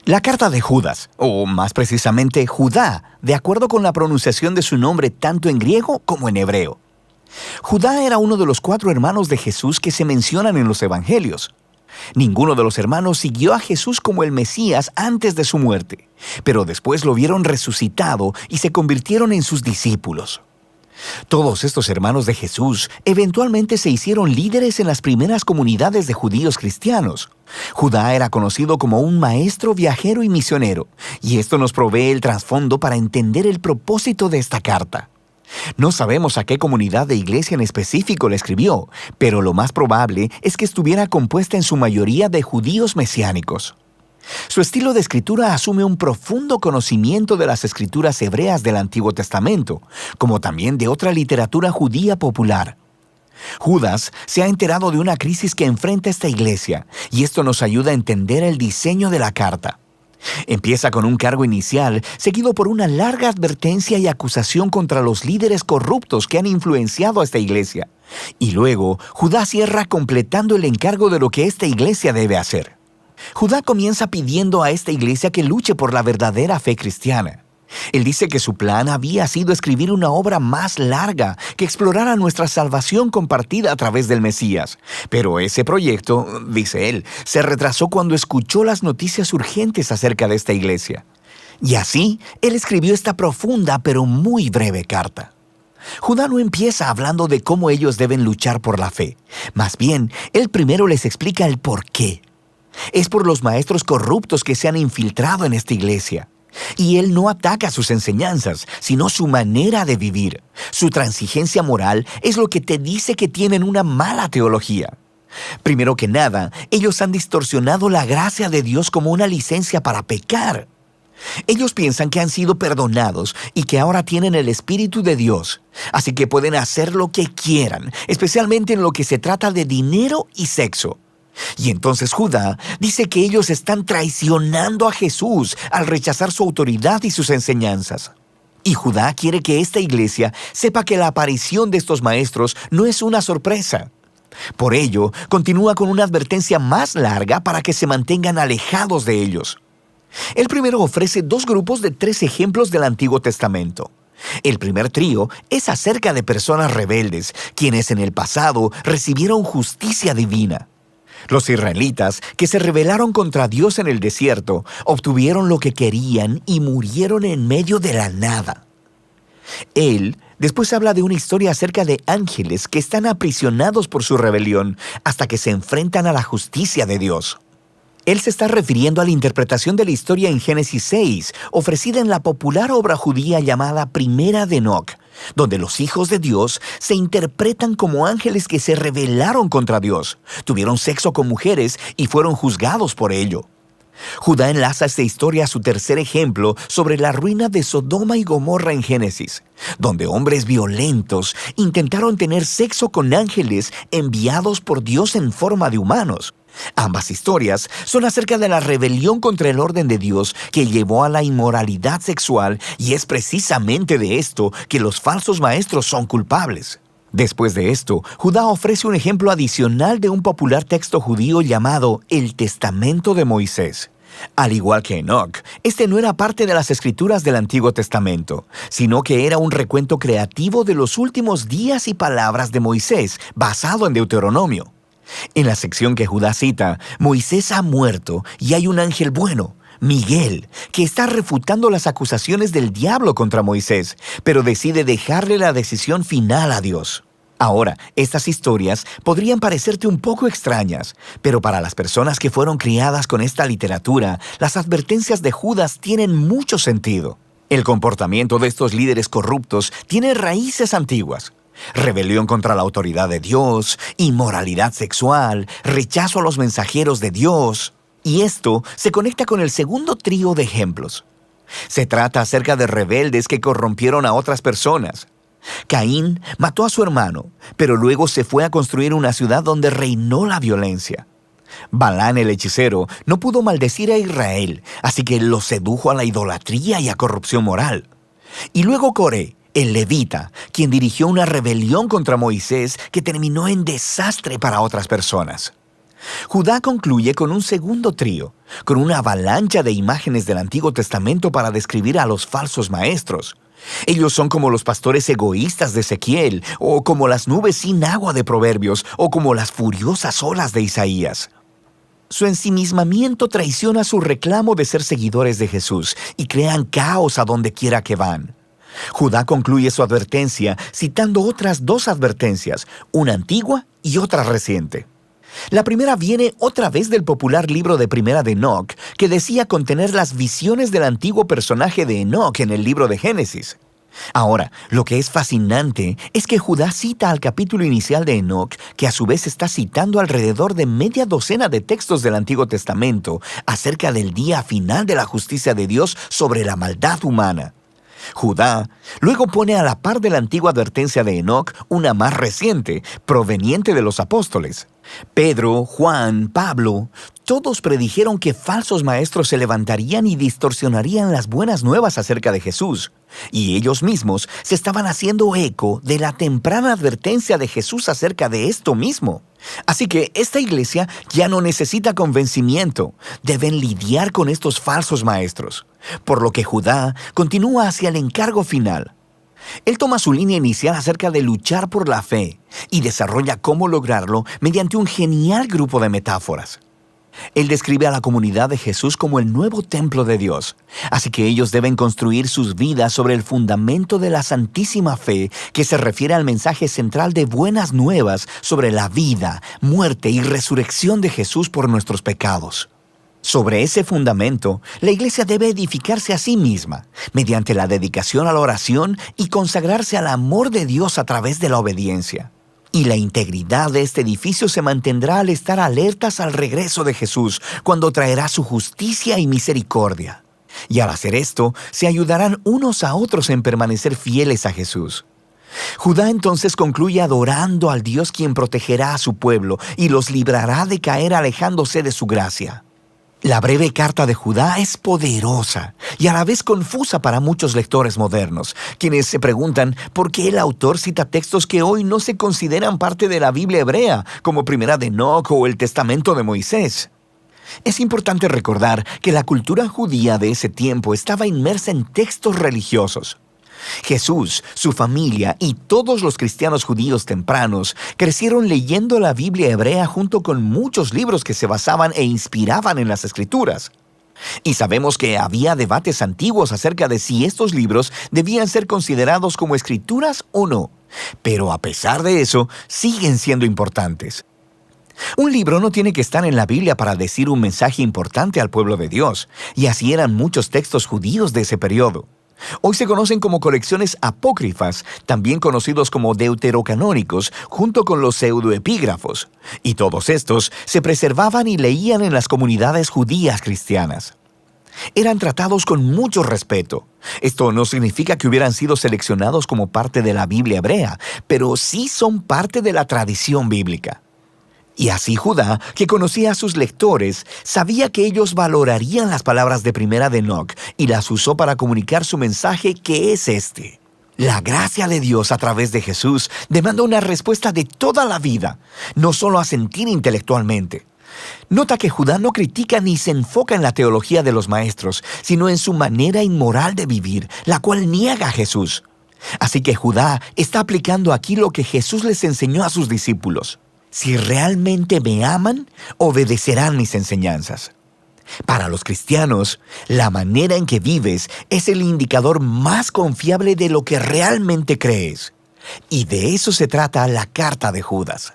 La carta de Judas, o más precisamente Judá, de acuerdo con la pronunciación de su nombre tanto en griego como en hebreo. Judá era uno de los 4 hermanos de Jesús que se mencionan en los Evangelios. Ninguno de los hermanos siguió a Jesús como el Mesías antes de su muerte, pero después lo vieron resucitado y se convirtieron en sus discípulos. Todos estos hermanos de Jesús eventualmente se hicieron líderes en las primeras comunidades de judíos cristianos. Judá era conocido como un maestro, viajero y misionero, y esto nos provee el trasfondo para entender el propósito de esta carta. No sabemos a qué comunidad de iglesia en específico la escribió, pero lo más probable es que estuviera compuesta en su mayoría de judíos mesiánicos. Su estilo de escritura asume un profundo conocimiento de las escrituras hebreas del Antiguo Testamento, como también de otra literatura judía popular. Judas se ha enterado de una crisis que enfrenta esta iglesia, y esto nos ayuda a entender el diseño de la carta. Empieza con un cargo inicial, seguido por una larga advertencia y acusación contra los líderes corruptos que han influenciado a esta iglesia. Y luego, Judá cierra completando el encargo de lo que esta iglesia debe hacer. Judá comienza pidiendo a esta iglesia que luche por la verdadera fe cristiana. Él dice que su plan había sido escribir una obra más larga que explorara nuestra salvación compartida a través del Mesías. Pero ese proyecto, dice él, se retrasó cuando escuchó las noticias urgentes acerca de esta iglesia. Y así, él escribió esta profunda pero muy breve carta. Judá no empieza hablando de cómo ellos deben luchar por la fe. Más bien, él primero les explica el por qué. Es por los maestros corruptos que se han infiltrado en esta iglesia. Y él no ataca sus enseñanzas, sino su manera de vivir. Su transigencia moral es lo que te dice que tienen una mala teología. Primero que nada, ellos han distorsionado la gracia de Dios como una licencia para pecar. Ellos piensan que han sido perdonados y que ahora tienen el Espíritu de Dios, así que pueden hacer lo que quieran, especialmente en lo que se trata de dinero y sexo. Y entonces Judá dice que ellos están traicionando a Jesús al rechazar su autoridad y sus enseñanzas. Y Judá quiere que esta iglesia sepa que la aparición de estos maestros no es una sorpresa. Por ello, continúa con una advertencia más larga para que se mantengan alejados de ellos. El primero ofrece 2 grupos de 3 ejemplos del Antiguo Testamento. El primer trío es acerca de personas rebeldes, quienes en el pasado recibieron justicia divina. Los israelitas, que se rebelaron contra Dios en el desierto, obtuvieron lo que querían y murieron en medio de la nada. Él después habla de una historia acerca de ángeles que están aprisionados por su rebelión hasta que se enfrentan a la justicia de Dios. Él se está refiriendo a la interpretación de la historia en Génesis 6, ofrecida en la popular obra judía llamada Primera de Enoc, donde los hijos de Dios se interpretan como ángeles que se rebelaron contra Dios, tuvieron sexo con mujeres y fueron juzgados por ello. Judá enlaza esta historia a su tercer ejemplo sobre la ruina de Sodoma y Gomorra en Génesis, donde hombres violentos intentaron tener sexo con ángeles enviados por Dios en forma de humanos. Ambas historias son acerca de la rebelión contra el orden de Dios que llevó a la inmoralidad sexual, y es precisamente de esto que los falsos maestros son culpables. Después de esto, Judá ofrece un ejemplo adicional de un popular texto judío llamado el Testamento de Moisés. Al igual que Enoc, este no era parte de las escrituras del Antiguo Testamento, sino que era un recuento creativo de los últimos días y palabras de Moisés, basado en Deuteronomio. En la sección que Judá cita, Moisés ha muerto y hay un ángel bueno, Miguel, que está refutando las acusaciones del diablo contra Moisés, pero decide dejarle la decisión final a Dios. Ahora, estas historias podrían parecerte un poco extrañas, pero para las personas que fueron criadas con esta literatura, las advertencias de Judas tienen mucho sentido. El comportamiento de estos líderes corruptos tiene raíces antiguas. Rebelión contra la autoridad de Dios, inmoralidad sexual, rechazo a los mensajeros de Dios. Y esto se conecta con el segundo trío de ejemplos. Se trata acerca de rebeldes que corrompieron a otras personas. Caín mató a su hermano, pero luego se fue a construir una ciudad donde reinó la violencia. Balán el hechicero no pudo maldecir a Israel, así que lo sedujo a la idolatría y a corrupción moral. Y luego Coré, el levita, quien dirigió una rebelión contra Moisés que terminó en desastre para otras personas. Judá concluye con un segundo trío, con una avalancha de imágenes del Antiguo Testamento para describir a los falsos maestros. Ellos son como los pastores egoístas de Ezequiel, o como las nubes sin agua de Proverbios, o como las furiosas olas de Isaías. Su ensimismamiento traiciona su reclamo de ser seguidores de Jesús y crean caos a donde quiera que van. Judá concluye su advertencia citando otras dos advertencias, una antigua y otra reciente. La primera viene otra vez del popular libro de Primera de Enoc, que decía contener las visiones del antiguo personaje de Enoc en el libro de Génesis. Ahora, lo que es fascinante es que Judá cita al capítulo inicial de Enoc, que a su vez está citando alrededor de media docena de textos del Antiguo Testamento acerca del día final de la justicia de Dios sobre la maldad humana. Judá luego pone a la par de la antigua advertencia de Enoc una más reciente, proveniente de los apóstoles. Pedro, Juan, Pablo, todos predijeron que falsos maestros se levantarían y distorsionarían las buenas nuevas acerca de Jesús. Y ellos mismos se estaban haciendo eco de la temprana advertencia de Jesús acerca de esto mismo. Así que esta iglesia ya no necesita convencimiento. Deben lidiar con estos falsos maestros. Por lo que Judá continúa hacia el encargo final. Él toma su línea inicial acerca de luchar por la fe y desarrolla cómo lograrlo mediante un genial grupo de metáforas. Él describe a la comunidad de Jesús como el nuevo templo de Dios, así que ellos deben construir sus vidas sobre el fundamento de la santísima fe que se refiere al mensaje central de buenas nuevas sobre la vida, muerte y resurrección de Jesús por nuestros pecados. Sobre ese fundamento, la iglesia debe edificarse a sí misma, mediante la dedicación a la oración y consagrarse al amor de Dios a través de la obediencia. Y la integridad de este edificio se mantendrá al estar alertas al regreso de Jesús, cuando traerá su justicia y misericordia. Y al hacer esto, se ayudarán unos a otros en permanecer fieles a Jesús. Judá entonces concluye adorando al Dios quien protegerá a su pueblo y los librará de caer alejándose de su gracia. La breve carta de Judá es poderosa y a la vez confusa para muchos lectores modernos, quienes se preguntan por qué el autor cita textos que hoy no se consideran parte de la Biblia hebrea, como Primera de Enoc o el Testamento de Moisés. Es importante recordar que la cultura judía de ese tiempo estaba inmersa en textos religiosos. Jesús, su familia y todos los cristianos judíos tempranos crecieron leyendo la Biblia hebrea junto con muchos libros que se basaban e inspiraban en las Escrituras. Y sabemos que había debates antiguos acerca de si estos libros debían ser considerados como escrituras o no. Pero a pesar de eso, siguen siendo importantes. Un libro no tiene que estar en la Biblia para decir un mensaje importante al pueblo de Dios, y así eran muchos textos judíos de ese periodo. Hoy se conocen como colecciones apócrifas, también conocidos como deuterocanónicos, junto con los pseudoepígrafos, y todos estos se preservaban y leían en las comunidades judías cristianas. Eran tratados con mucho respeto. Esto no significa que hubieran sido seleccionados como parte de la Biblia hebrea, pero sí son parte de la tradición bíblica. Y así Judá, que conocía a sus lectores, sabía que ellos valorarían las palabras de Primera de Enoc y las usó para comunicar su mensaje, que es este. La gracia de Dios a través de Jesús demanda una respuesta de toda la vida, no solo a sentir intelectualmente. Nota que Judá no critica ni se enfoca en la teología de los maestros, sino en su manera inmoral de vivir, la cual niega a Jesús. Así que Judá está aplicando aquí lo que Jesús les enseñó a sus discípulos. Si realmente me aman, obedecerán mis enseñanzas. Para los cristianos, la manera en que vives es el indicador más confiable de lo que realmente crees. Y de eso se trata la carta de Judas.